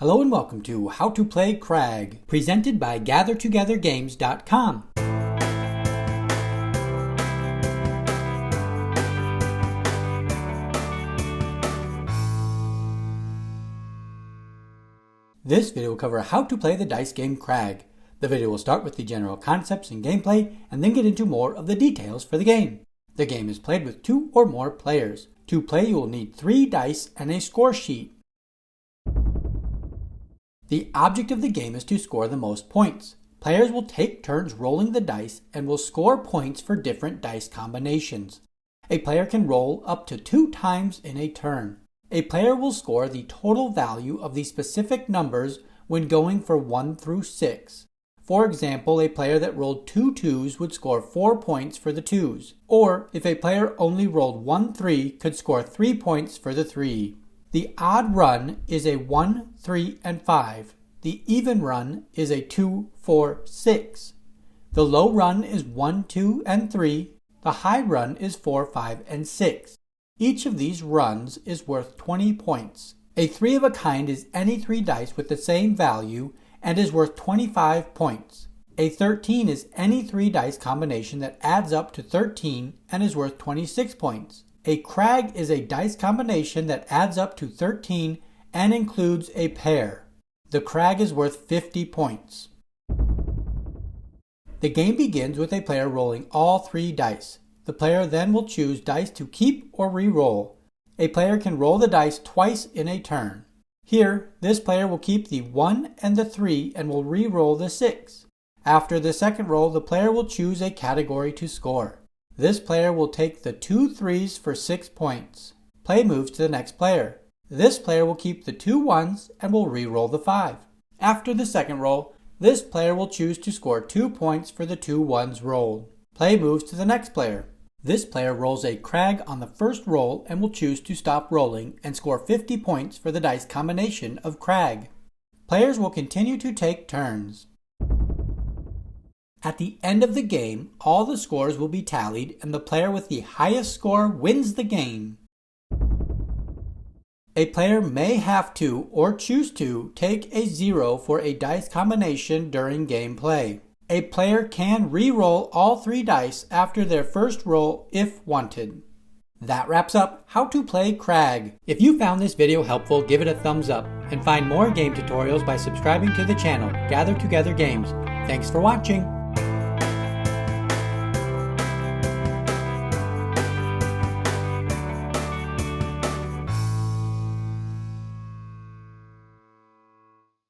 Hello and welcome to How to Play Crag, presented by GatherTogetherGames.com. This video will cover how to play the dice game Crag. The video will start with the general concepts and gameplay, and then get into more of the details for the game. The game is played with 2 or more players. To play, you will need 3 dice and a score sheet. The object of the game is to score the most points. Players will take turns rolling the dice and will score points for different dice combinations. A player can roll up to 2 times in a turn. A player will score the total value of the specific numbers when going for 1 through 6. For example, a player that rolled 2 2s would score 4 points for the 2s. Or, if a player only rolled 1 3, could score 3 points for the 3. The odd run is a 1, 3, and 5. The even run is a 2, 4, 6. The low run is 1, 2, and 3. The high run is 4, 5, and 6. Each of these runs is worth 20 points. A 3 of a kind is any 3 dice with the same value and is worth 25 points. A 13 is any 3 dice combination that adds up to 13 and is worth 26 points. A crag is a dice combination that adds up to 13 and includes a pair. The crag is worth 50 points. The game begins with a player rolling all 3 dice. The player then will choose dice to keep or re-roll. A player can roll the dice twice in a turn. Here, this player will keep the 1 and the 3 and will re-roll the 6. After the second roll, the player will choose a category to score. This player will take the 2 3s for 6 points. Play moves to the next player. This player will keep the 2 1s and will re-roll the 5. After the second roll, this player will choose to score 2 points for the 2 1s rolled. Play moves to the next player. This player rolls a crag on the first roll and will choose to stop rolling and score 50 points for the dice combination of crag. Players will continue to take turns. At the end of the game, all the scores will be tallied and the player with the highest score wins the game. A player may have to, or choose to, take a 0 for a dice combination during gameplay. A player can re-roll all 3 dice after their first roll if wanted. That wraps up How to Play Crag. If you found this video helpful, give it a thumbs up, and find more game tutorials by subscribing to the channel, Gather Together Games. Thanks for watching.